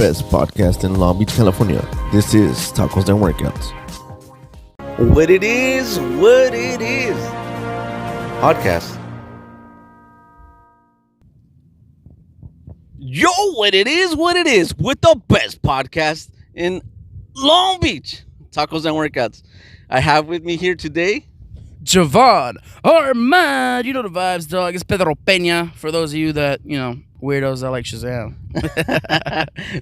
best podcast in Long Beach, California. This is Tacos and Workouts. What it is. Podcast. Yo, what it is. With the best podcast in Long Beach. Tacos and Workouts. I have with me here today Jovan Armand. You know the vibes, dog. It's Pedro Peña. For those of you that, weirdos that like Shazam.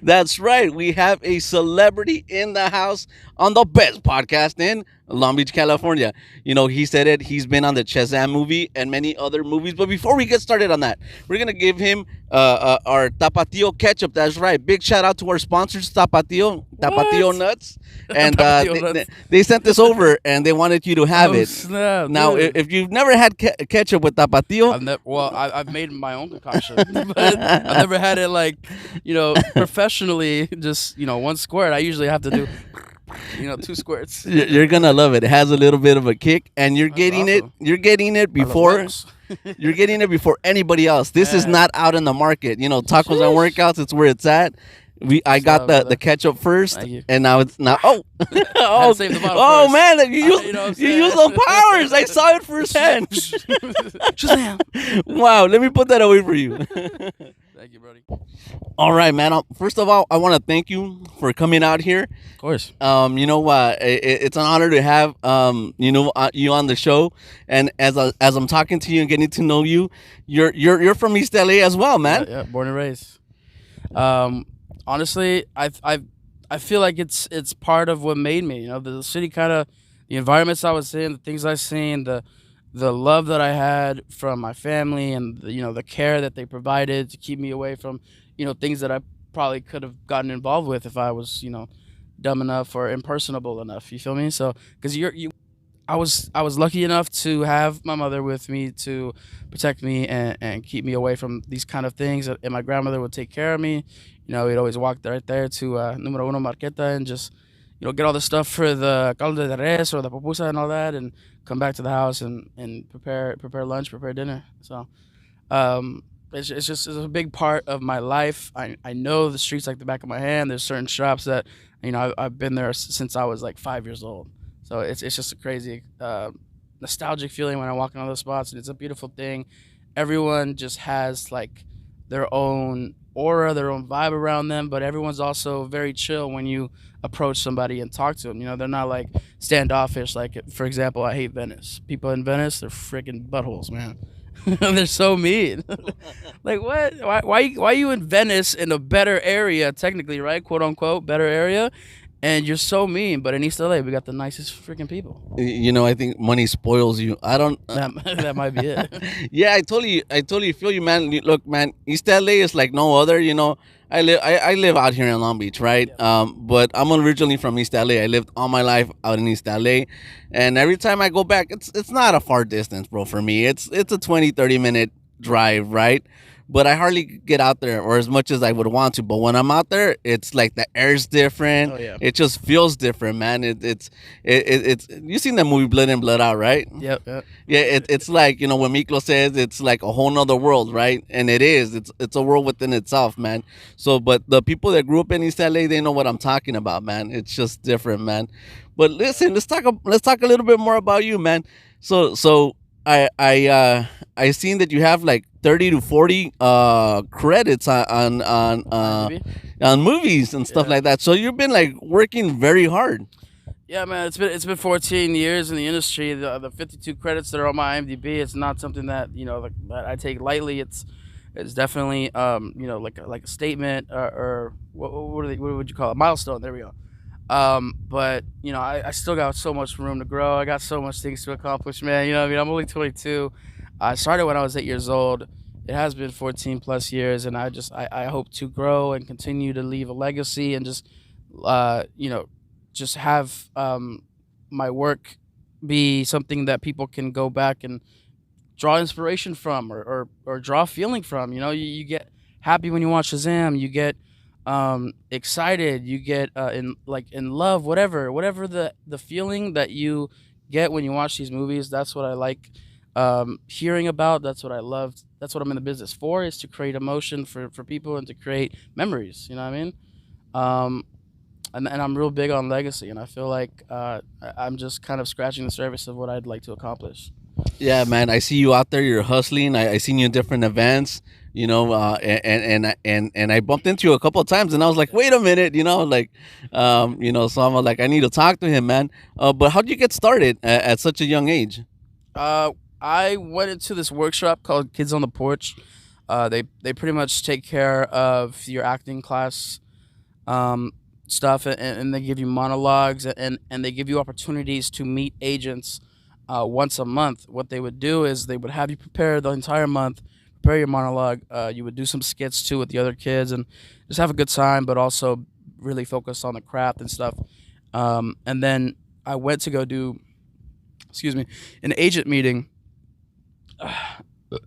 That's right. We have a celebrity in the house on the best podcast in Long Beach, California. He said it. He's been on the Shazam movie and many other movies. But before we get started on that, we're going to give him our Tapatio ketchup. That's right. Big shout out to our sponsors, Tapatio Nuts. And they sent this over and they wanted you to have it. Snap, now, dude. if you've never had ketchup with Tapatio. I've made my own concoction. But I've never had it professionally, just, one squirt. I usually have to do, 2 squirts. You're going to love it. It has a little bit of a kick and you're getting awesome. You're getting it before you're getting it before anybody else. This is not out in the market. Tacos and Workouts, it's where it's at. I got the ketchup first, and now it's not. Oh, save the bottle first. Man, you use those powers. I saw it firsthand. Shazam! Wow, let me put that away for you. Thank you, buddy. All right, man. First of all, I want to thank you for coming out here. Of course. It's an honor to have you on the show, and as I'm talking to you and getting to know you, you're from East LA as well, man. Yeah, born and raised. Honestly, I feel like it's part of what made me. The city the environments I was in, the things I seen, the love that I had from my family, and the care that they provided to keep me away from things that I probably could have gotten involved with if I was dumb enough or impersonable enough. You feel me? So because I was lucky enough to have my mother with me to protect me and keep me away from these kind of things. And my grandmother would take care of me. We'd always walk right there to Número Uno Marqueta and just, get all the stuff for the caldo de res or the pupusa and all that, and come back to the house and prepare lunch, prepare dinner. So it's a big part of my life. I know the streets like the back of my hand. There's certain shops that, I've been there since I was like 5 years old. So it's just a crazy nostalgic feeling when I walk in all those spots, and it's a beautiful thing. Everyone just has like their own aura, their own vibe around them, but everyone's also very chill when you approach somebody and talk to them. They're not like standoffish. Like, for example, I hate Venice. People in Venice, they're freaking buttholes, man. They're so mean. Like, what? Why are you in Venice, in a better area, technically, right? Quote unquote, better area? And you're so mean, but in East LA, we got the nicest freaking people. I think money spoils you. I don't. That might be it. Yeah, I totally feel you, man. Look, man, East LA is like no other. I live out here in Long Beach, right? Yeah. But I'm originally from East LA. I lived all my life out in East LA, and every time I go back, it's not a far distance, bro. For me, it's a 20-30 minute drive, right? But I hardly get out there, or as much as I would want to. But when I'm out there, it's like the air's different. Oh, yeah. It just feels different, man. It's you seen the movie Blood In, Blood Out, right? Yep. Yeah, it's like, when Miklo says it's like a whole nother world, right? And it is. It's a world within itself, man. So, but the people that grew up in East LA, they know what I'm talking about, man. It's just different, man. But listen, let's talk a little bit more about you, man. So I seen that you have like 30 to 40 credits on movies and stuff like that. So you've been like working very hard. Yeah, man, it's been 14 years in the industry. The 52 credits that are on my IMDb, it's not something that that I take lightly. It's definitely like a statement or what would you call it? A milestone. There we go. But I still got so much room to grow. I got so much things to accomplish, man. I'm only 22. I started when I was 8 years old. It has been 14 plus years, and I hope to grow and continue to leave a legacy and just just have my work be something that people can go back and draw inspiration from or draw feeling from. You get happy when you watch Shazam. You get excited. You get in love. Whatever the feeling that you get when you watch these movies. That's what I like hearing about. That's what I loved. That's what I'm in the business for, is to create emotion for people and to create memories. You know what I mean? Um, and I'm real big on legacy, and I feel like I'm just kind of scratching the surface of what I'd like to accomplish. Yeah, man, I see you out there. You're hustling. I seen you in different events. And I bumped into you a couple of times, and I was like, wait a minute, so I'm like, I need to talk to him, man. But how did you get started at such a young age? Uh, I went into this workshop called Kids on the Porch. They pretty much take care of your acting class um, stuff, and they give you monologues, and they give you opportunities to meet agents once a month. What they would do is they would have you prepare the entire month, prepare your monologue. You would do some skits too with the other kids, and just have a good time, but also really focus on the craft and stuff. And then I went to go do, excuse me, an agent meeting.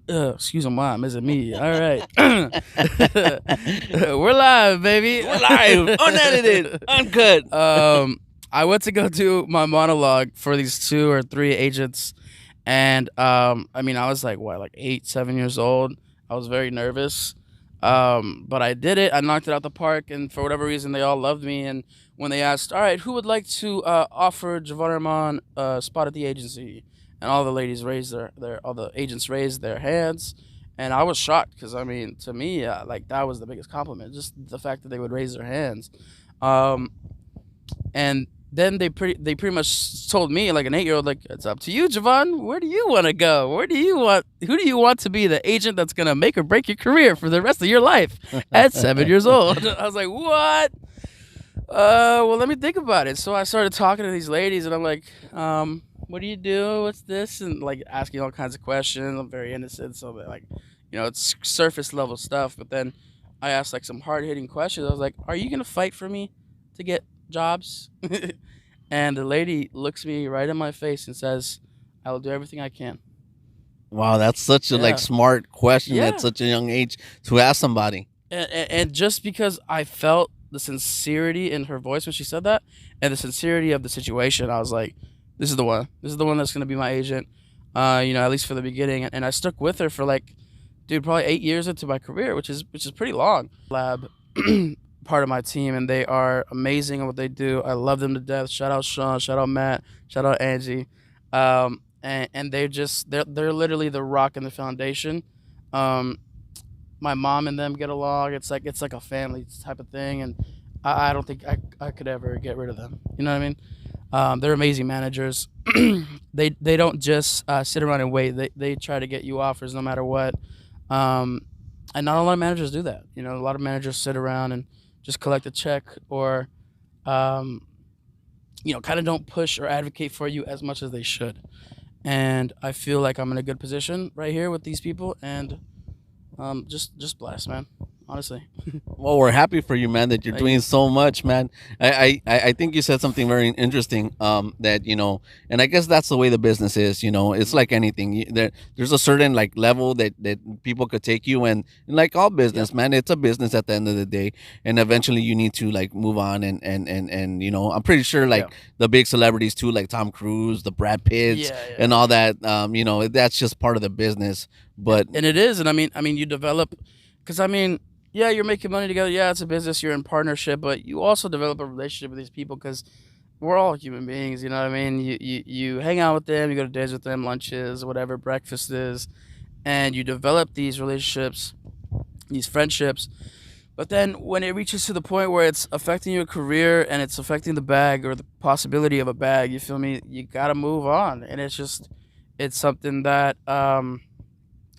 Excuse me, mom. Is it me? All right. We're live, baby. We're live, unedited, uncut. I went to go do my monologue for these 2 or 3 agents, and I mean, I was like, what, like 8, 7 years old. I was very nervous, but I did it. I knocked it out the park, and for whatever reason, they all loved me. And when they asked, all right, who would like to offer Jovan Armand a spot at the agency? And all the ladies raised all the agents raised their hands, and I was shocked because I mean, to me, like that was the biggest compliment, just the fact that they would raise their hands, and then they pretty much told me, like an 8-year-old, like, it's up to you, Jovan. Where do you want to go? Who do you want to be the agent that's gonna make or break your career for the rest of your life at 7 years old? I was like, what? Well, let me think about it. So I started talking to these ladies, and I'm like, what do you do? What's this? And like asking all kinds of questions. I'm very innocent, so that, like, it's surface level stuff. But then I asked like some hard hitting questions. I was like, "Are you gonna fight for me to get jobs?" And the lady looks me right in my face and says, "I will do everything I can." Wow, that's such a Yeah. smart question Yeah. at such a young age to ask somebody. And just because I felt the sincerity in her voice when she said that, and the sincerity of the situation, I was like, this is the one. This is the one that's gonna be my agent. At least for the beginning. And I stuck with her for like, dude, probably 8 years into my career, which is pretty long. Lab part of my team, and they are amazing at what they do. I love them to death. Shout out Sean, shout out Matt, shout out Angie. And they're literally the rock and the foundation. My mom and them get along. It's like a family type of thing, and I don't think I could ever get rid of them. You know what I mean? They're amazing managers. They don't just sit around and wait. They try to get you offers no matter what. And not a lot of managers do that. A lot of managers sit around and just collect a check, or kind of don't push or advocate for you as much as they should. And I feel like I'm in a good position right here with these people, and just blessed, man. Honestly. Well, we're happy for you, man, that you're doing so much, man. I think you said something very interesting. That and I guess that's the way the business is. It's like anything. There's a certain like level that people could take you, and like all business, man, it's a business at the end of the day, and eventually you need to like move on, and I'm pretty sure like the big celebrities too, like Tom Cruise, the Brad Pitts, and all that. That's just part of the business. But and it is, and I mean, you develop, because yeah, you're making money together. Yeah, it's a business. You're in partnership, but you also develop a relationship with these people because we're all human beings. You know what I mean? You hang out with them. You go to days with them, lunches, whatever, breakfast is, and you develop these relationships, these friendships. But then when it reaches to the point where it's affecting your career and it's affecting the bag or the possibility of a bag, you feel me? You gotta move on, and it's something that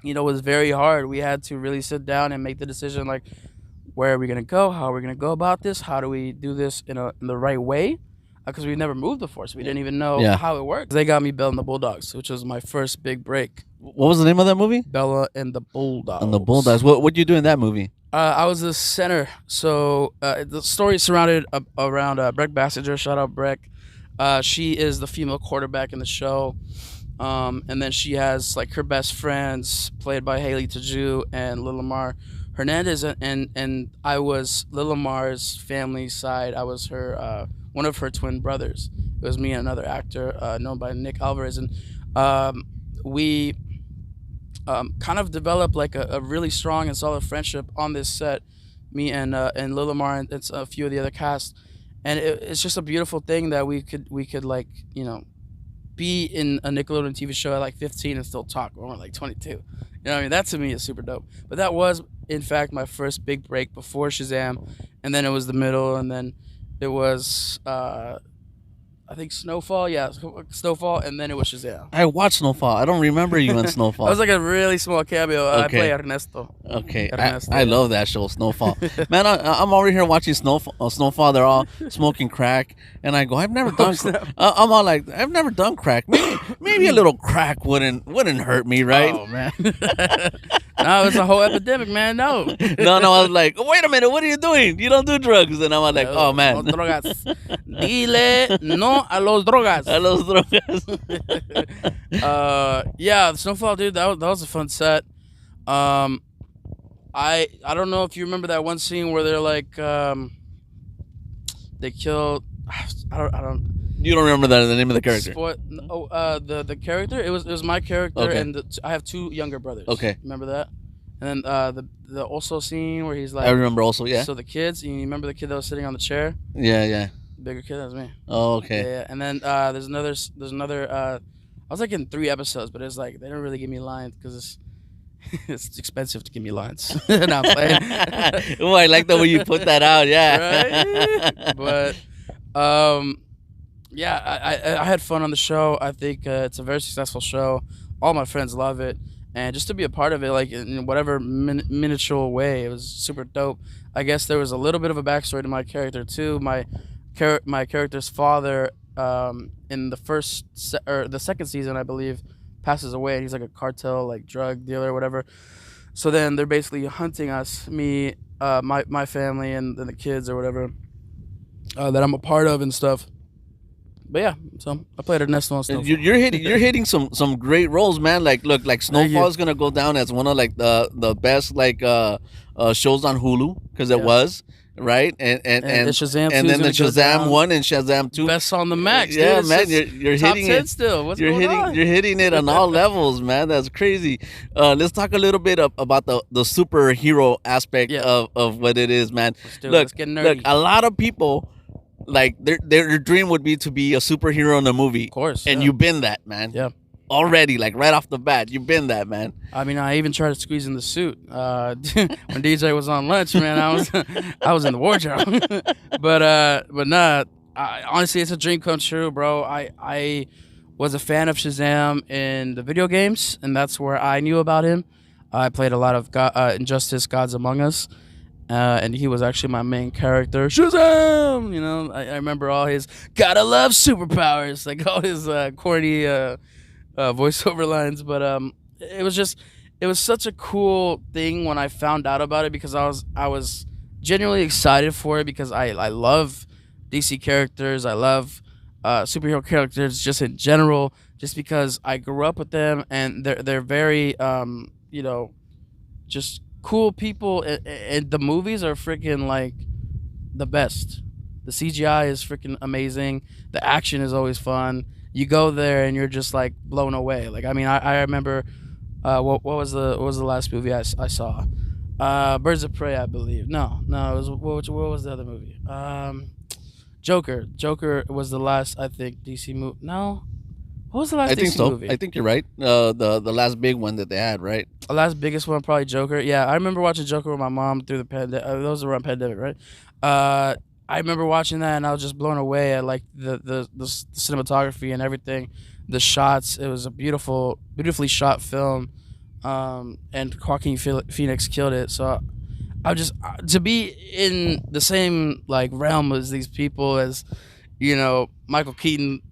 was very hard. We had to really sit down and make the decision, like, where are we going to go? How are we going to go about this? How do we do this in the right way? Because we've never moved before, so we didn't even know how it worked. They got me Bella and the Bulldogs, which was my first big break. What was the name of that movie? Bella and the Bulldogs. And the Bulldogs. What did you do in that movie? I was the center. So the story surrounded around Breck Bassinger. Shout out Breck. She is the female quarterback in the show. And then she has like her best friends, played by Haley Taju and Lilamar Hernandez, and I was Lilamar's family side. I was her one of her twin brothers. It was me and another actor known by Nick Alvarez, and we kind of developed like a really strong and solid friendship on this set. me and Lilimar and it's a few of the other cast, and it's just a beautiful thing that we could like be in a Nickelodeon TV show at like 15 and still talk when we're like 22. You know what I mean? That to me is super dope. But that was in fact my first big break before Shazam, and then it was the middle, and then it was I think Snowfall, yeah, Snowfall, and then it was Shazam. I watched Snowfall. I don't remember you in That Snowfall. was like a really small cameo. I Okay. play Ernesto. Okay, Ernesto. I love that show, Snowfall. Man, I'm over here watching Snowfall. They're all smoking crack, and I go, I've never done. I'm all like, I've never done crack. Maybe a little crack wouldn't hurt me, right? Oh man. No, it's a whole epidemic, man. No. No, I was like, wait a minute, what are you doing? You don't do drugs, and I'm like, oh No man, drogas. Dile no a los drogas. I love drugs. Yeah, Snowfall, dude, that was a fun set. I don't know if you remember that one scene where they're like they killed. I don't. You don't remember the name of the character? The character. It was my character, Okay. and I have two younger brothers. Okay. Remember that? And then the also scene where he's like. I remember also, yeah. So the kids. You remember the kid that was sitting on the chair? Yeah. Bigger kid. That was me. Oh, okay. Yeah. And then there's another. I was like in 3 episodes, but it's like they don't really give me lines because it's expensive to give me lines. No, I'm playing. Oh, I like the way you put that out. Yeah. Right? But yeah, I had fun on the show. I think it's a very successful show. All my friends love it, and just to be a part of it, like in whatever miniature way, it was super dope. I guess there was a little bit of a backstory to my character too. My character's father, in the second season, I believe, passes away, and he's like a cartel like drug dealer or whatever. So then they're basically hunting us, me, my family, and the kids or whatever that I'm a part of and stuff. But yeah, so I played Ernesto on Snowfall. You're hitting some great roles, man. Like look, like Snowfall is gonna go down as one of like the best like shows on Hulu because it was right and the Shazam and then the Shazam 1 and Shazam 2 best on the max. Yeah, dude. man, you're top hitting 10 it still. What's you're going hitting on? you're hitting it on all levels, man. That's crazy. Let's talk a little bit about the superhero aspect of what it is, man. Let's get nerdy. Look, a lot of people. Like their dream would be to be a superhero in a movie, Of course, and yeah. you've been that, man. Yeah. Already, like right off the bat, you've been that, man. I mean, I even tried to squeeze in the suit when DJ was on lunch. Man, I was in the wardrobe. but nah. Honestly, it's a dream come true, bro. I was a fan of Shazam in the video games, and that's where I knew about him. I played a lot of Injustice: Gods Among Us. And he was actually my main character, Shazam. You know, I remember all his "gotta love superpowers," like all his corny voiceover lines. But it was such a cool thing when I found out about it because I was genuinely excited for it because I love DC characters. I love superhero characters just in general, just because I grew up with them and they're very just cool people, and the movies are freaking like the best. The CGI is freaking amazing. The action is always fun. You go there and you're just like blown away. Like I mean, I remember what was the last movie I saw? Birds of Prey, I believe. No, it was what was the other movie? Joker. Joker was the last, I think, DC movie. No. What was the last DC movie? I think you're right. The last big one that they had, right? The last biggest one, probably Joker. Yeah, I remember watching Joker with my mom through the pandemic. Those were around pandemic, right? I remember watching that, and I was just blown away at like the cinematography and everything, the shots. It was a beautifully shot film, and Joaquin Phoenix killed it. So I just to be in the same like realm as these people, as Michael Keaton.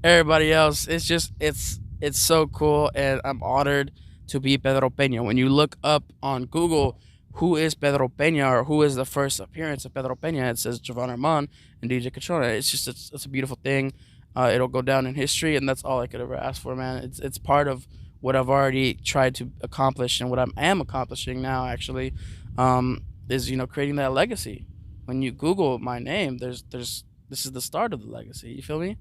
Everybody else, it's so cool, and I'm honored to be Pedro Peña. When you look up on Google who is Pedro Peña or who is the first appearance of Pedro Peña, it says Jovan Armand and DJ Catrona. It's a beautiful thing. It'll go down in history, and that's all I could ever ask for, man. It's part of what I've already tried to accomplish, and what I am accomplishing now actually, is creating that legacy. When you Google my name, this is the start of the legacy. You feel me?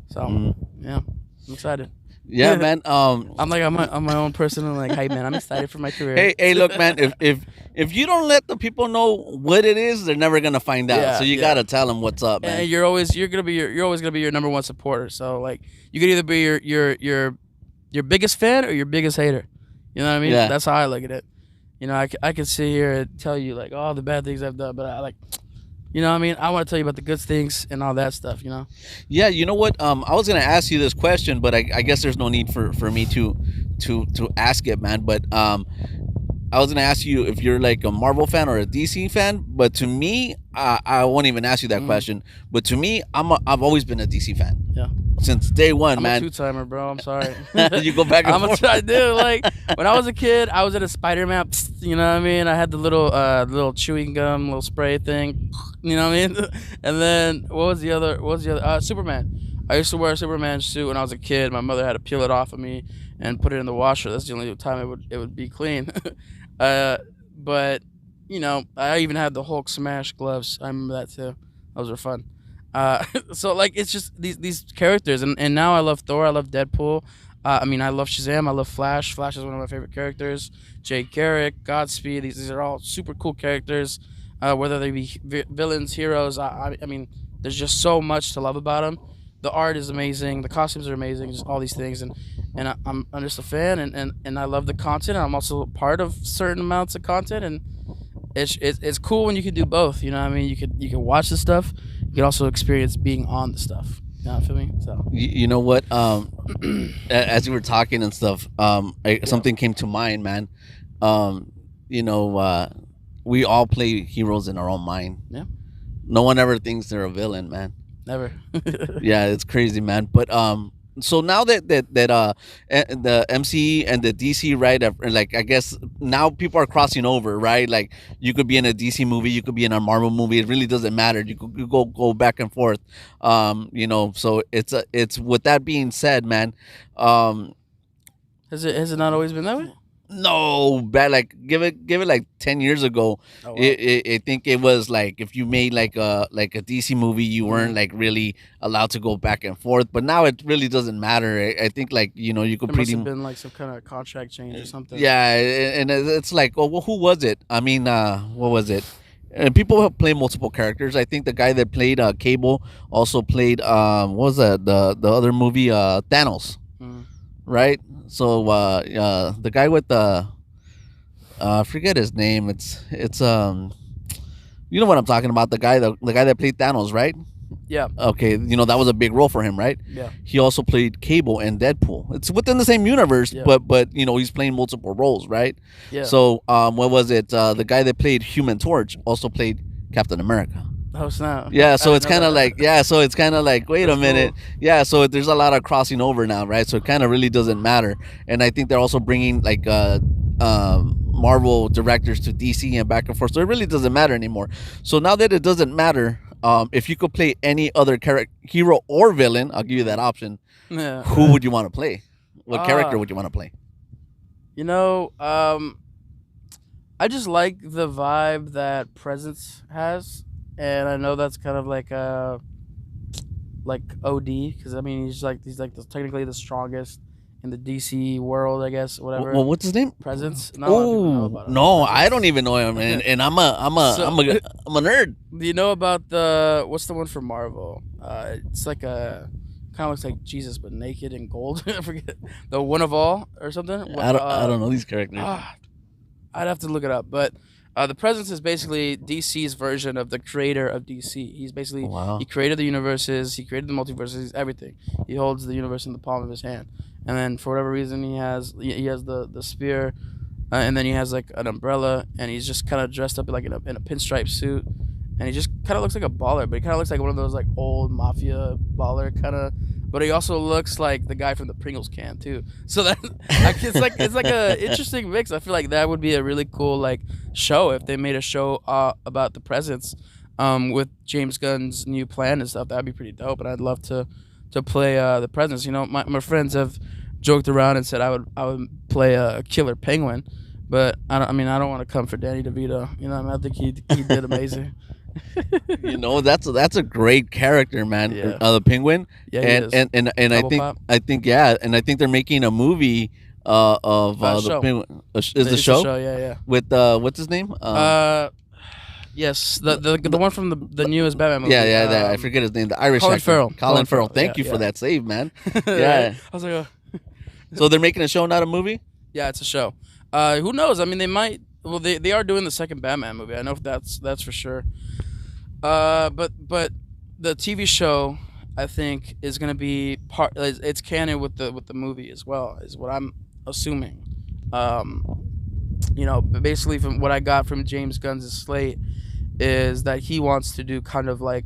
So yeah, I'm excited. Yeah, man. I'm my own person. I'm like, hey man, I'm excited for my career. Hey, look, man. If you don't let the people know what it is, they're never gonna find out. Yeah, So you yeah. gotta tell them what's up, man. And you're always gonna be your number one supporter. So like, you could either be your biggest fan or your biggest hater. You know what I mean? Yeah. That's how I look at it. You know, I can sit here and tell you like all the bad things I've done, but I like, you know what I mean? I want to tell you about the good things and all that stuff, you know? Yeah, you know what? I was gonna ask you this question, but I guess there's no need for me to ask it, man. But I was gonna ask you if you're like a Marvel fan or a DC fan. But to me, I won't even ask you that question. But to me, I've always been a DC fan. Yeah. Since day one, I'm man. a two-timer, bro. I'm sorry. You go back and forth. I do. Like, when I was a kid, I was at a Spider-Man, you know what I mean? I had the little chewing gum, little spray thing, you know what I mean? And then, what was the other? Superman. I used to wear a Superman suit when I was a kid. My mother had to peel it off of me and put it in the washer. That's the only time it would be clean. But, you know, I even had the Hulk smash gloves. I remember that too. Those were fun. So like it's just these characters, and now I love Thor, I love Deadpool, I love Shazam, I love Flash. Flash is one of my favorite characters. Jake Garrick, Godspeed, these are all super cool characters, whether they be villains, heroes. I mean, there's just so much to love about them. The art is amazing, the costumes are amazing, just all these things, and I'm just a fan, and I love the content. I'm also part of certain amounts of content, and it's cool when you can do both. You know what I mean? You can watch the stuff. You can also experience being on the stuff. You know what I feel me? So you know what? As you were talking and stuff, something came to mind, man. We all play heroes in our own mind. Yeah. No one ever thinks they're a villain, man. Never. Yeah, it's crazy, man. But so now that the MC and the DC, right, like I guess now people are crossing over, right? Like you could be in a DC movie, you could be in a Marvel movie. It really doesn't matter. You could go back and forth. So it's with that being said, man. Has it not always been that way? No, bad. Like give it like 10 years ago. Oh, wow. I think it was like if you made like a DC movie, you weren't like really allowed to go back and forth. But now it really doesn't matter. I think like you could There must have been like some kind of contract change or something. Yeah, and it's like, oh, well, who was it? I mean, what was it? And people have played multiple characters. I think the guy that played Cable also played what was that the other movie Thanos, right? So the guy with the I forget his name. It's you know what I'm talking about, the guy that played Thanos, right? Yeah. Okay, that was a big role for him, right? Yeah. He also played Cable and Deadpool. It's within the same universe, Yeah. but he's playing multiple roles, right? Yeah. So what was it? The guy that played Human Torch also played Captain America. Oh snap. Yeah, so I it's didn't know kind of like, wait a minute. cool. Yeah, so there's a lot of crossing over now, right? So it kind of really doesn't matter. And I think they're also bringing like Marvel directors to DC and back and forth. So it really doesn't matter anymore. So now that it doesn't matter, if you could play any other hero or villain, I'll give you that option. Yeah. Who would you want to play? What character would you want to play? I just like the vibe that Presence has, and I know that's kind of like OD, because I mean he's technically the strongest in the DC world, I guess, whatever. Well, what's his name? Presence. Not a lot of people know Oh about him. no, Presence. I don't even know him, and I'm a nerd. Do you know about what's the one from Marvel? It's like a kind of looks like Jesus but naked and gold. I forget, the One of All or something. I don't know these characters. I'd have to look it up, but the Presence is basically DC's version of the creator of DC. He's basically Wow. He created the universes, he created the multiverses, everything. He holds the universe in the palm of his hand, and then for whatever reason he has the spear, and then he has like an umbrella, and he's just kind of dressed up like in a pinstripe suit, and he just kind of looks like a baller, but he kind of looks like one of those like old mafia baller kind of. But he also looks like the guy from the Pringles can too. So that it's like a interesting mix. I feel like that would be a really cool like show if they made a show about the Presence, with James Gunn's new plan and stuff. That'd be pretty dope. And I'd love to play the Presence. My friends have joked around and said I would play a killer penguin, but I don't want to come for Danny DeVito. I think he did amazing. You know, that's a great character, man. Yeah. The Penguin. Yeah, he and, is. and I Double think pop. and I think they're making a movie of the Show. Penguin. Is It's the a show yeah. with what's his name? Yes, the one from the newest Batman movie. Yeah. I forget his name. The Irish Colin actor. Farrell. Colin Farrell. Thank Yeah, you for yeah. that save, man. Right? Yeah. I was like, oh. So they're making a show, not a movie. Yeah, it's a show. Who knows? I mean, they might. Well, they are doing the second Batman movie. I know if that's for sure. But the TV show, I think, is gonna be part. It's canon with the movie as well. Is what I'm assuming. You know, basically from what I got from James Gunn's slate, is that he wants to do kind of like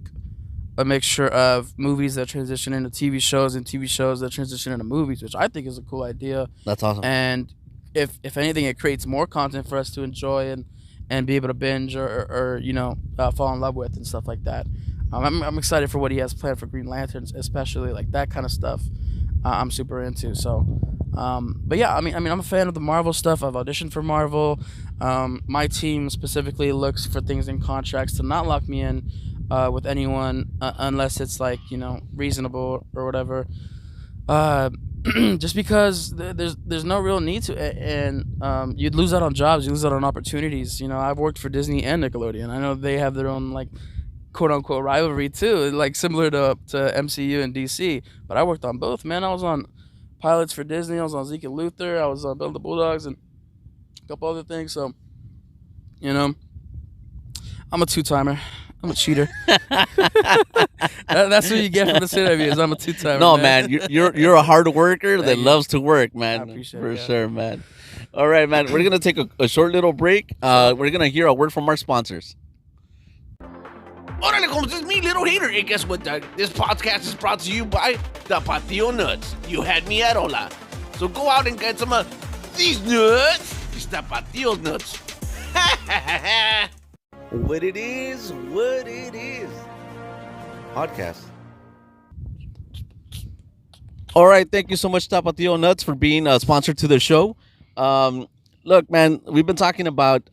a mixture of movies that transition into TV shows and TV shows that transition into movies, which I think is a cool idea. That's awesome. And if anything, it creates more content for us to enjoy and be able to binge or you know, fall in love with and stuff like that. I'm excited for what he has planned for Green Lanterns, especially like that kind of stuff. I'm super into. So, but yeah, I mean, I'm a fan of the Marvel stuff. I've auditioned for Marvel. My team specifically looks for things in contracts to not lock me in with anyone unless it's like, you know, reasonable or whatever. Just because there's no real need to, and you'd lose out on jobs, you lose out on opportunities. You know, I've worked for Disney and Nickelodeon. I know they have their own like quote unquote rivalry too, like similar to MCU and DC. But I worked on both, man. I was on pilots for Disney. I was on Zeke and Luther. I was on Build the Bulldogs and a couple other things. So, you know, I'm a two-timer. I'm a cheater. That's what you get from this interview. Is I'm a two-timer. No, man, you're a hard worker that you. loves to work, man. I appreciate for it, yeah. sure, man. All right, man. We're gonna take a short little break. We're gonna hear a word from our sponsors. Órale, como this is me, little hater. And guess what, Doug? This podcast is brought to you by Tapatio Nuts. You had me at hola. So go out and get some of these nuts. These Tapatio nuts. What it is. Podcast. All right, thank you so much, Tapatio Nuts, for being sponsored to the show. Look, man, we've been talking about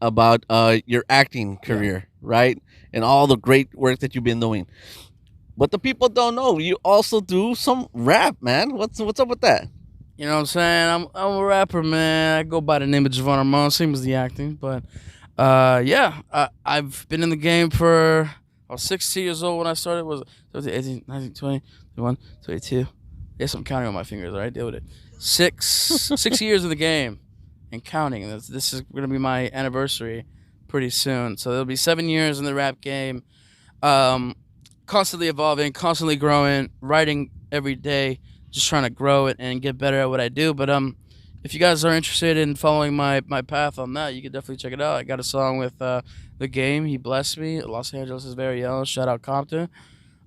your acting career, right, and all the great work that you've been doing. But the people don't know you also do some rap, man. What's up with that? You know what I'm saying? I'm a rapper, man. I go by the name of Jovan Armand, same as the acting. But yeah, I've been in the game for. I was 16 years old when I started. Was 18, 19, 20, 21, 22. Yes, I'm counting on my fingers. All right, deal with it. 6 years in the game and counting. This is gonna be my anniversary pretty soon. So there'll be 7 years in the rap game. Constantly evolving, constantly growing, writing every day, just trying to grow it and get better at what I do. But if you guys are interested in following my path on that, you can definitely check it out. I got a song with The Game, He Blessed Me, Los Angeles' very own. Shout out Compton.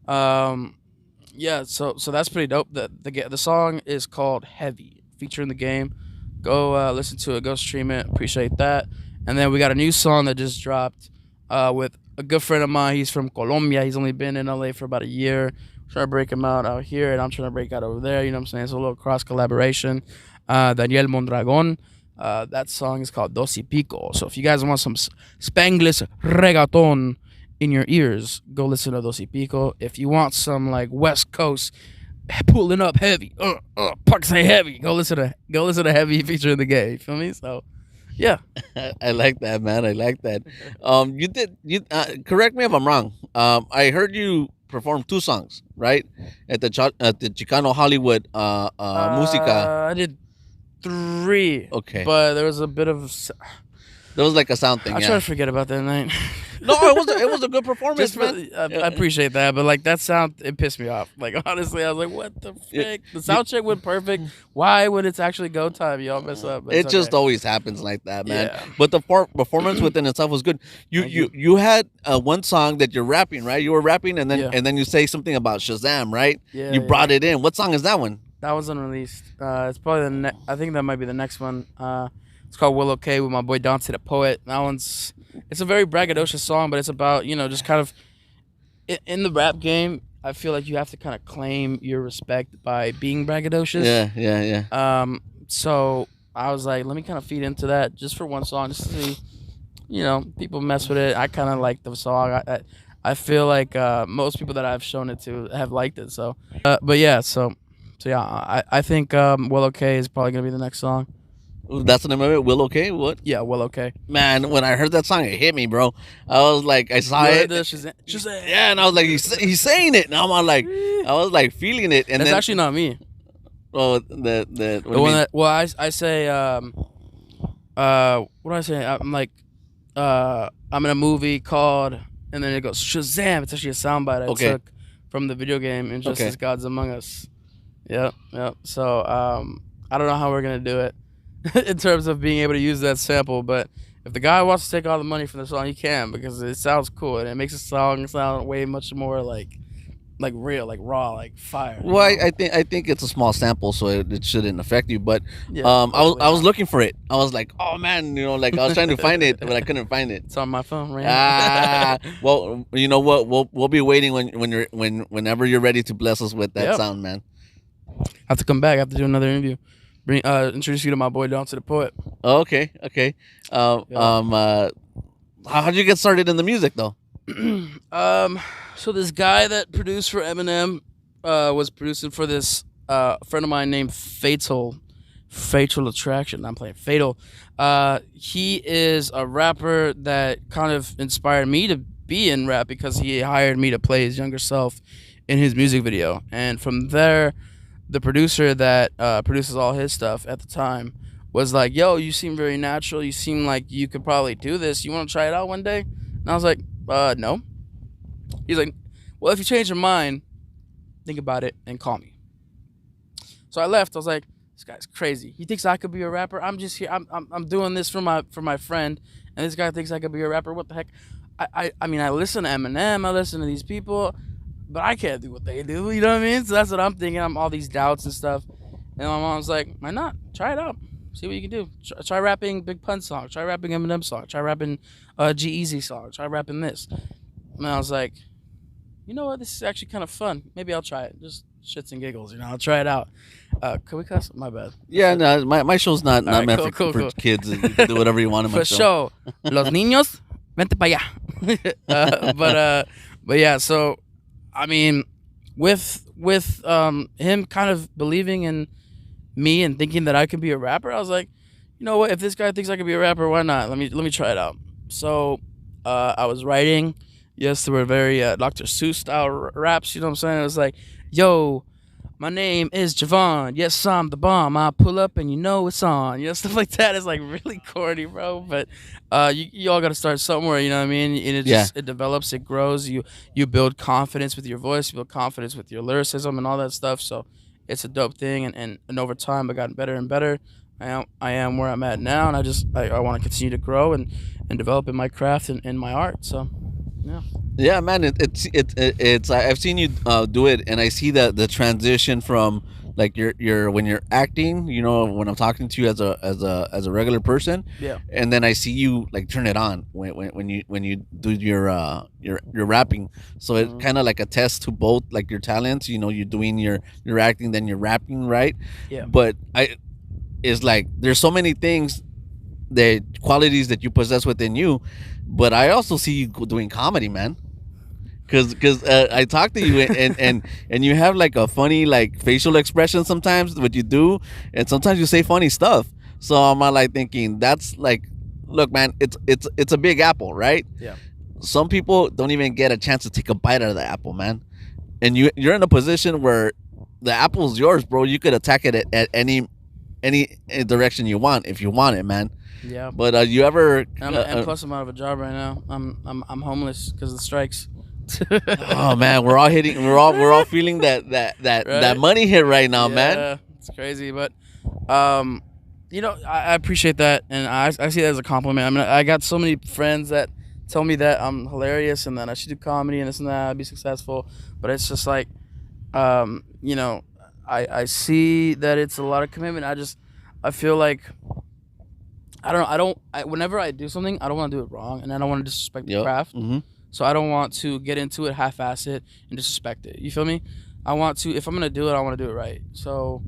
Yeah, so that's pretty dope. The song is called Heavy, featuring The Game. Go listen to it, go stream it. Appreciate that. And then we got a new song that just dropped with a good friend of mine. He's from Colombia. He's only been in LA for about a year. Trying to break him out here, and I'm trying to break out over there. You know what I'm saying? It's a little cross collaboration. Daniel Mondragon. That song is called Dos y Pico. So if you guys want some Spanglish reggaeton in your ears, go listen to Dos y Pico. If you want some like West Coast pulling up heavy, Park say heavy, go listen to Heavy featuring The Game. You feel me? So yeah. I like that, man. I like that. You correct me if I'm wrong. I heard you perform 2 songs, right? At the Chicano Hollywood Musica. I did 3. Okay. But there was a bit of. There was like a sound thing. I try to forget about that night. No, it was a good performance, man. I appreciate that, but like that sound, it pissed me off. Like honestly, I was like, "What the frick?" The sound check went perfect. Why, when it's actually go time, y'all mess up? But It just always happens like that, man. Yeah. But the performance within itself was good. You had one song that you're rapping, right? You were rapping, and then you say something about Shazam, right? Yeah, You brought it in. What song is that one? That was unreleased. It's probably I think that might be the next one. It's called Willow K with my boy Dante the Poet. It's a very braggadocious song, but it's about, you know, just kind of in the rap game. I feel like you have to kind of claim your respect by being braggadocious. Yeah. So I was like, let me kind of feed into that just for one song, just to see, you know, people mess with it. I kind of like the song. I I feel like most people that I've shown it to have liked it. So, but yeah, so yeah, I think Well Okay is probably gonna be the next song. That's the name of it. Will Okay? What? Yeah, Well Okay. Man, when I heard that song, it hit me, bro. I was like, I saw it. Shazam. Yeah, and I was like, he's saying it. Now I'm like, I was like feeling it. And That's then, actually not me. oh, The one that, well, I say what do I say? I'm like I'm in a movie called, and then it goes Shazam. It's actually a soundbite I took from the video game Injustice Gods Among Us. Yep. So I don't know how we're gonna do it in terms of being able to use that sample, but if the guy wants to take all the money from the song, he can, because it sounds cool and it makes the song sound way much more like real, like raw, like fire. Well, I think it's a small sample, so it shouldn't affect you. But Yeah, I was looking for it. I was like, oh man, like I was trying to find it, but I couldn't find it. It's on my phone right now. Well, you know what? We'll be waiting whenever you're ready to bless us with that sound, man. I have to come back. I have to do another interview. Introduce you to my boy Down to the Poet. Okay. How'd you get started in the music though? So this guy that produced for Eminem was producing for this friend of mine named Fatal Attraction. I'm playing Fatal. He is a rapper that kind of inspired me to be in rap, because he hired me to play his younger self in his music video. And from there, the producer that produces all his stuff at the time was like, yo, you seem very natural. You seem like you could probably do this. You want to try it out one day? And I was like, no. He's like, well, if you change your mind, think about it and call me. So I left. I was like, this guy's crazy. He thinks I could be a rapper. I'm just here. I'm doing this for my friend, and this guy thinks I could be a rapper. What the heck? I mean, I listen to Eminem. I listen to these people, but I can't do what they do. You know what I mean? So that's what I'm thinking. I'm all these doubts and stuff. And my mom's like, why not? Try it out. See what you can do. Try rapping Big Pun song. Try rapping Eminem song. Try rapping G-Eazy song. Try rapping this. And I was like, you know what? This is actually kind of fun. Maybe I'll try it. Just shits and giggles. I'll try it out. Can we cuss? My bad. Yeah, no, my show's not All right, meant for kids. You can do whatever you want in my For show. sure. Los niños, vente pa allá. But yeah, so, I mean, with him kind of believing in me and thinking that I could be a rapper, I was like, you know what? If this guy thinks I could be a rapper, why not? Let me try it out. So I was writing. Yes, there were very Dr. Seuss style raps. You know what I'm saying? It was like, yo, my name is Jovan. Yes, I'm the bomb. I pull up and you know it's on. Stuff like that. It's like really corny, bro. But you all got to start somewhere. You know what I mean? And it develops, it grows. You build confidence with your voice. You build confidence with your lyricism and all that stuff. So it's a dope thing. And over time, I've gotten better and better. I am where I'm at now, and I want to continue to grow and develop in my craft and my art. So. Yeah, man. It's I've seen you do it, and I see the transition from like your when you're acting. When I'm talking to you as a regular person. Yeah. And then I see you like turn it on when you do your rapping. So it kind of like attests to both like your talents. You're doing your acting, then you're rapping, right? Yeah. But it's like there's so many things, the qualities that you possess within you. But I also see you doing comedy, man. Cause I talk to you and you have like a funny like facial expression sometimes what you do, and sometimes you say funny stuff. So I'm like thinking that's like, look, man, it's a big apple, right? Yeah. Some people don't even get a chance to take a bite out of the apple, man. And you're in a position where the apple's yours, bro. You could attack it at any direction you want if you want it, man. Yeah. But you ever? And plus, I'm out of a job right now. I'm homeless because of the strikes. Oh man, we're all feeling that right? Money hit right now, man. Yeah, it's crazy, but I appreciate that, and I see that as a compliment. I mean, I got so many friends that tell me that I'm hilarious and that I should do comedy and this and that, I'd be successful. But it's just like, I see that it's a lot of commitment. I feel like. Whenever I do something, I don't want to do it wrong, and I don't want to disrespect the craft. Mm-hmm. So I don't want to get into it, half-ass it, and disrespect it. You feel me? I want to, if I'm going to do it, I want to do it right. So,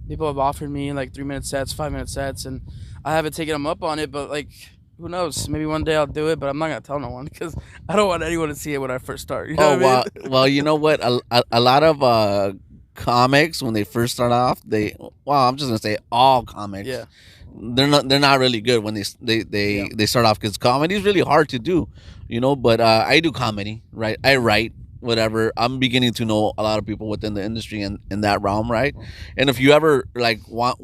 people have offered me like 3-minute sets, 5-minute sets, and I haven't taken them up on it, but like, Who knows? Maybe one day I'll do it, but I'm not gonna tell no one because I don't want anyone to see it when I first start. You know Oh what I well, mean? well, you know what? A lot of comics when they first start off, I'm just gonna say all comics. Yeah. They're not really good when they start off because comedy is really hard to do, But I do comedy, right? I write whatever. I'm beginning to know a lot of people within the industry and in that realm, right? And if you ever like want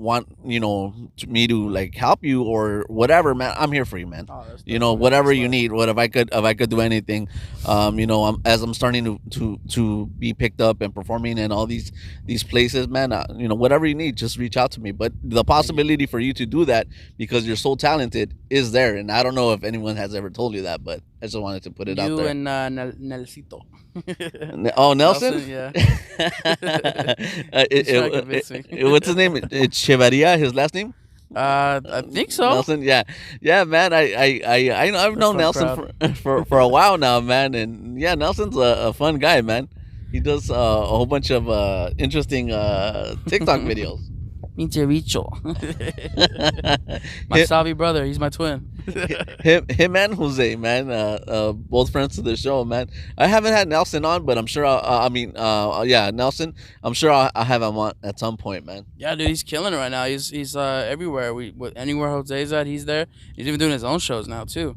me to like help you or whatever, man, I'm here for you, man. Oh, that's Whatever that's you fine. need. What if I could do anything, as I'm starting to be picked up and performing in all these places, man. Whatever you need, just reach out to me. But the possibility for you to do that because you're so talented is there, and I don't know if anyone has ever told you that, but I just wanted to put it out You there. and Nelsito. Oh, Nelson? Yeah. It- He's trying to it- convince me. what's his name? It's Chevaria, his last name? I think so. Nelson, yeah, man. I've known fun Nelson for a while now, man, and yeah, Nelson's a fun guy, man. He does a whole bunch of interesting TikTok videos. Pinche bicho. My Him- Savi brother. He's my twin. him and Jose, man, both friends to the show, man. I haven't had Nelson on, but I'm sure. Nelson. I'm sure I'll have him on at some point, man. Yeah, dude, he's killing it right now. He's everywhere. Anywhere Jose's at, he's there. He's even doing his own shows now too.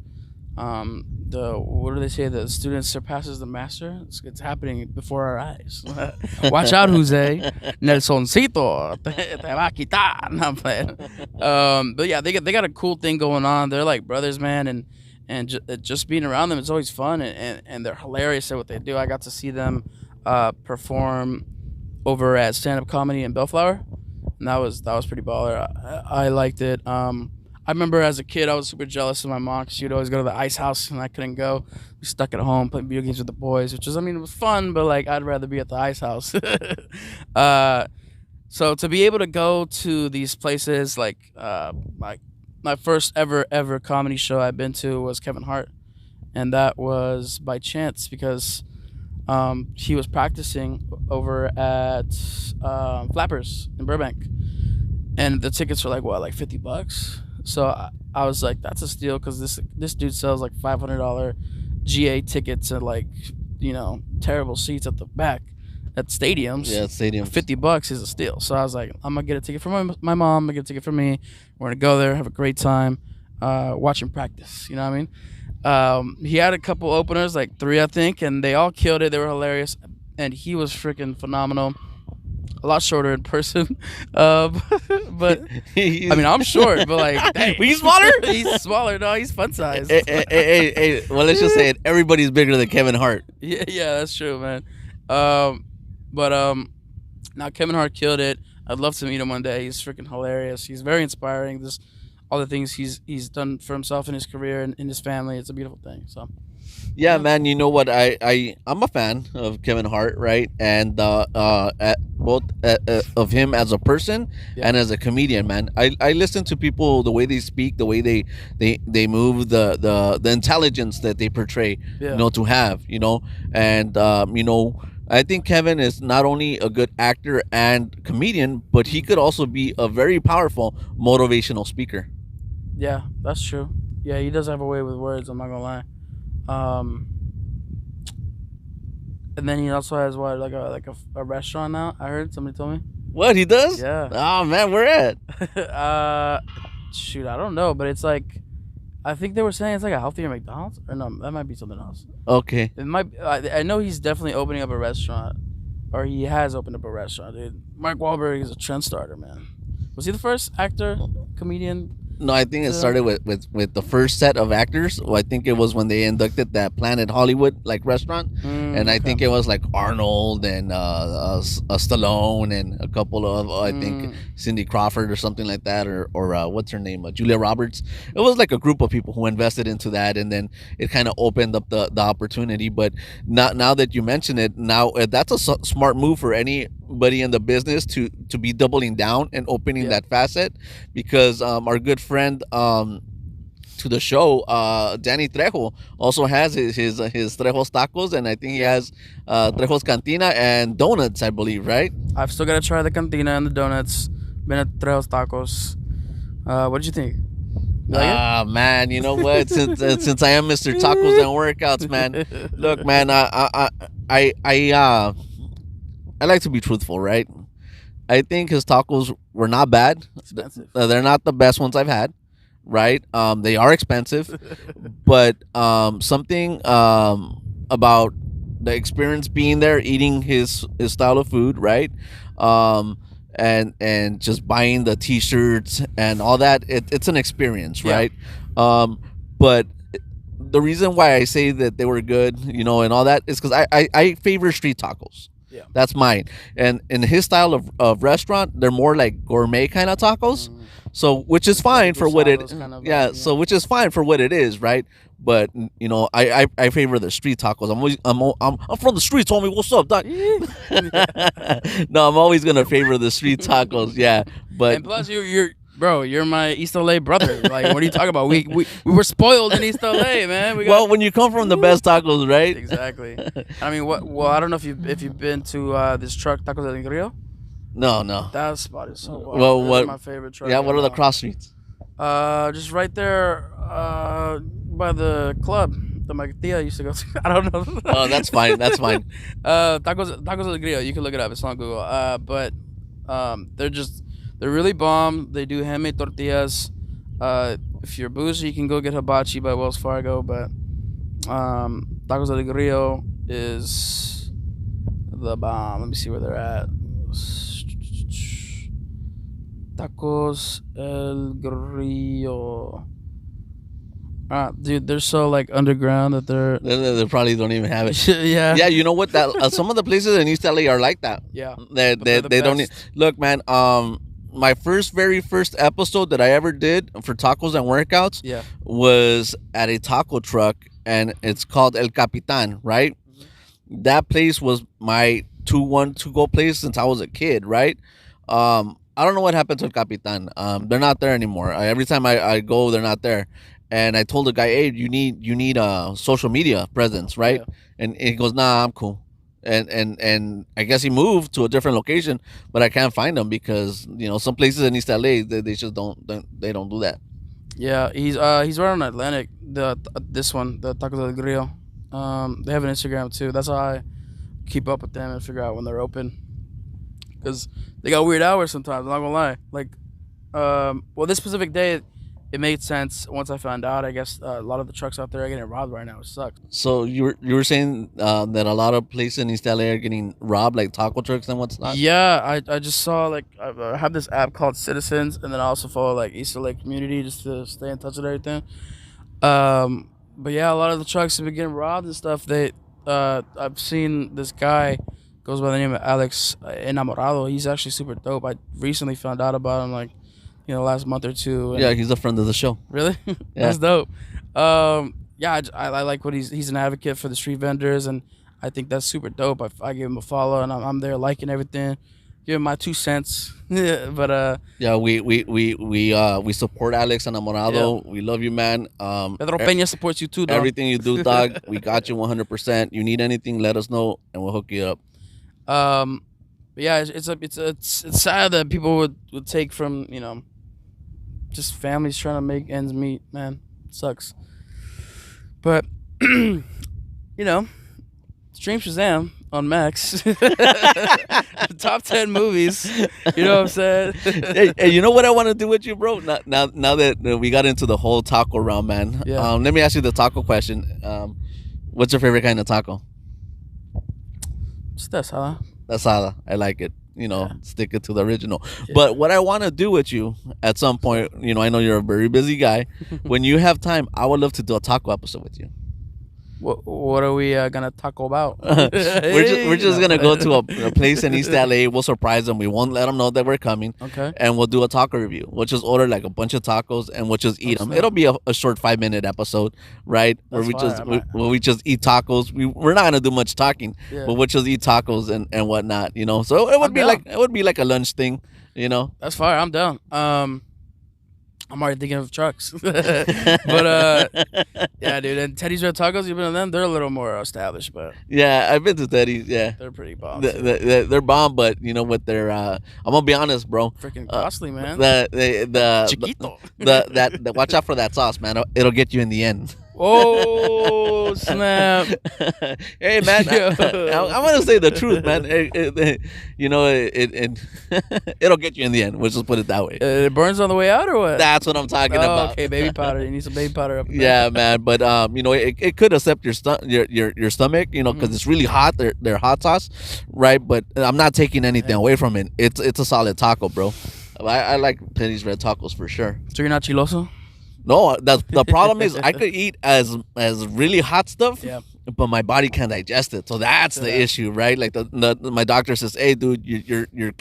What do they say? The student surpasses the master. It's happening before our eyes. Watch out, Jose. Nelsoncito, te va a quitar. No, I'm playing. But yeah, they got a cool thing going on. They're like brothers, man, and just being around them is always fun, and they're hilarious at what they do. I got to see them perform over at Stand Up Comedy in Bellflower, and that was pretty baller. I liked it. I remember as a kid, I was super jealous of my mom because she would always go to the ice house and I couldn't go. We stuck at home playing video games with the boys, which is, it was fun, but like I'd rather be at the ice house. So to be able to go to these places, like my first ever comedy show I've been to was Kevin Hart, and that was by chance because he was practicing over at Flappers in Burbank, and the tickets were like $50. So I was like, that's a steal because this dude sells like $500 GA tickets and terrible seats at the back at stadiums. Yeah, stadium. $50 is a steal. So I was like, I'm gonna get a ticket for my mom. I'm gonna get a ticket for me. We're gonna go there, have a great time, watch him practice. You know what I mean? He had a couple openers, like 3 I think, and they all killed it. They were hilarious, and he was freaking phenomenal. A lot shorter in person, but I mean I'm short, but like dang. He's smaller. He's smaller. No, he's fun size. Hey, well, let's just say it. Everybody's bigger than Kevin Hart. Yeah, that's true, man. Now Kevin Hart killed it. I'd love to meet him one day. He's freaking hilarious. He's very inspiring. All the things he's done for himself in his career and in his family. It's a beautiful thing. So. Yeah, man. You know what? I'm a fan of Kevin Hart, right? And both of him as a person and as a comedian, man. I listen to people, the way they speak, the way they move, the intelligence that they portray, to have, and I think Kevin is not only a good actor and comedian, but he could also be a very powerful motivational speaker. Yeah, that's true. Yeah, he does have a way with words. I'm not gonna lie. And then he also has a restaurant now. I heard somebody told me. What he does? Yeah. Oh man, where at? Shoot, I don't know, but it's like, I think they were saying it's like a healthier McDonald's, or no, that might be something else. Okay. It might. I know he's definitely opening up a restaurant, or he has opened up a restaurant, dude. Mark Wahlberg is a trend starter, man. Was he the first actor, comedian? No, I think it started with the first set of actors. Well, I think it was when they inducted that Planet Hollywood restaurant, and I think it was like Arnold and Stallone and a couple of I think Cindy Crawford or something like that, or what's her name, Julia Roberts. It was like a group of people who invested into that, and then it kind of opened up the opportunity. But now that you mention it, now that's a smart move for anybody in the business to be doubling down and opening that facet, because our good friend to the show, Danny Trejo, also has his Trejo's Tacos, and I think he has Trejo's Cantina and donuts, I believe, right? I've still got to try the cantina and the donuts. Been at Trejo's Tacos. What did you think? like it? Man, you know what? Since I am Mr. Tacos and Workouts, man. Look, man, I like to be truthful, right? I think his tacos were not bad. Expensive. They're not the best ones I've had, right? They are expensive, but something about the experience being there, eating his style of food, right? And just buying the T-shirts and all that, it's an experience, right? But the reason why I say that they were good, you know, and all that is because I favor street tacos. Yeah. That's mine. And in his style of restaurant, they're more like gourmet kind of tacos. So, which is fine for what it, kind of yeah. vibe, So, which is fine for what it is, right? But you know, I favor the street tacos. I'm from the streets, homie. What's up, doc? No, I'm always gonna favor the street tacos. Yeah, but And plus, you're my East LA brother. Like, what are you talking about? We were spoiled in East LA, man. well, when you come from the best tacos, right? Exactly. I mean, what? Well, I don't know if you've been to this truck Tacos del Rio. No. That spot is so wild. Well, That's what? my favorite truck. Yeah, what right are the now. cross streets? Just right there, by the club that my tia used to go to. I don't know. Oh, that's fine. That's fine. Tacos del Grillo. You can look it up. It's on Google. But they're really bomb. They do handmade tortillas. If you're bougie, you can go get hibachi by Wells Fargo. But Tacos del Grillo is the bomb. Let me see where they're at. Tacos El Grillo. Dude, they're so like underground that they're They probably don't even have it. yeah. Yeah, you know what? That some of the places in East LA are like that. Yeah. They But they're the don't need. best. Look, man. My very first episode that I ever did for tacos and workouts Yeah. was at a taco truck, and it's called El Capitan, right? That place was my to-go place since I was a kid, right? I don't know what happened to El Capitan. They're not there anymore. Every time I go, they're not there. And I told the guy, hey, you need a social media presence, right? Yeah. And he goes, nah, I'm cool. And I guess he moved to a different location, but I can't find him because you know some places in East LA they just don't do that. Yeah, he's right on Atlantic. This one, the Tacos del Grillo. They have an Instagram too. That's how I keep up with them and figure out when they're open. Cause they got weird hours sometimes. I'm not gonna lie. Like, well, this specific day, it made sense once I found out. I guess a lot of the trucks out there are getting robbed right now. It sucks. So you were saying that a lot of places in East LA are getting robbed, like taco trucks and what's not. Yeah, I just saw like I have this app called Citizens, and then I also follow like East LA community just to stay in touch with everything. But yeah, a lot of the trucks have been getting robbed and stuff. I've seen this guy goes by the name of Alex Enamorado. He's actually super dope. I recently found out about him like, you know, last month or two. And Yeah, he's a friend of the show. really, that's dope. Yeah, I like what he's an advocate for the street vendors, and I think that's super dope. I give him a follow, and I'm there liking everything, give him my 2 cents. But Yeah, we support Alex Enamorado. We love you, man. Pedro Peña supports you too, dog. Everything you do, dog, we got you 100%. You need anything, let us know, and we'll hook you up. But yeah, it's sad that people would take from, you know, just families trying to make ends meet. Man, it sucks. But you know, stream Shazam on Max. Top 10 movies. You know what I'm saying? Hey, you know what I want to do with you, bro? Now that we got into the whole taco realm, man. Yeah. Let me ask you the taco question. What's your favorite kind of taco? Just this, huh? Asada. I like it. You know, Yeah. stick it to the original. Yeah. But what I want to do with you at some point, you know, I know you're a very busy guy. When you have time, I would love to do a taco episode with you. What are we gonna talk about? We're just gonna go to a place in East LA. We'll surprise them. We won't let them know that we're coming. Okay. And we'll do a taco review. We'll just order like a bunch of tacos and we'll just eat them. snap. It'll be a short 5-minute episode, right? That's Where we just eat tacos. We're not gonna do much talking, Yeah. but we'll just eat tacos and whatnot. You know, so it would I'm be down. like a lunch thing. You know. That's fire. I'm down. I'm already thinking of trucks. But yeah, dude. And Teddy's Red Tacos, you've been on them? They're a little more established, but Yeah, I've been to Teddy's. Yeah, they're pretty bomb. they're bomb, but you know what? They're I'm gonna be honest, bro. Freaking costly, man. The watch out for that sauce, man. It'll get you in the end. Oh, snap. Hey, man, I'm gonna say the truth, man. It'll get you in the end. We'll just put it that way. It burns on the way out or what? That's what I'm talking about. Okay, baby powder. You need some baby powder up there. Yeah, man. But it could accept your stomach, because it's really hot. They're hot sauce, right? But I'm not taking anything away from it. It's a solid taco, bro. I like Teddy's Red Tacos for sure. So you're not chiloso? No, the problem is I could eat as really hot stuff, but my body can't digest it. So that's the issue, right? Like my doctor says, "Hey, dude, you're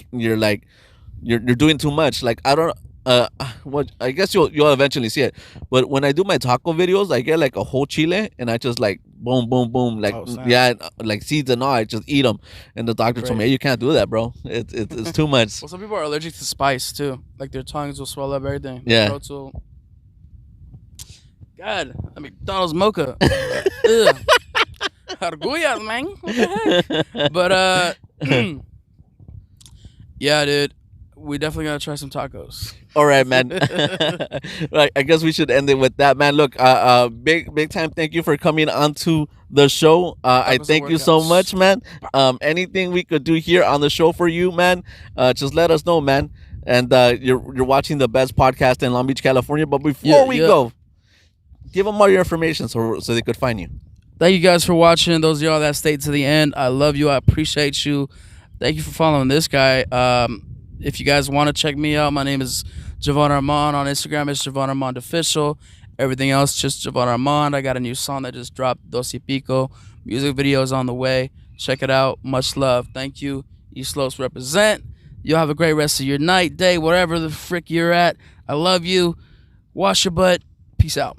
doing too much." Like I don't. What I guess you'll eventually see it, but when I do my taco videos, I get like a whole chile and I just like boom, boom, boom, like like seeds and all. I just eat them, and the doctor told me, "Hey, you can't do that, bro. It's too much." Well, some people are allergic to spice too. Like their tongues will swell up everything. Yeah. Throats will... God, McDonald's mocha. Ugh. Arguyas, man. What the heck? But yeah, dude, we definitely gotta try some tacos. All right, man. Right, I guess we should end it with that, man. Look, big time. Thank you for coming onto the show. I thank you so much, man. Anything we could do here on the show for you, man, just let us know, man. And you're watching the best podcast in Long Beach, California. But before we go, give them all your information so they could find you. Thank you guys for watching. Those of y'all that stayed to the end, I love you. I appreciate you. Thank you for following this guy. If you guys want to check me out, my name is Jovan Armand. On Instagram, it's Jovan Armand Official. Everything else, just Jovan Armand. I got a new song that just dropped, Dos y Pico. Music video is on the way. Check it out. Much love. Thank you. East Slopes represent. You'll have a great rest of your night, day, wherever the frick you're at. I love you. Wash your butt. Peace out.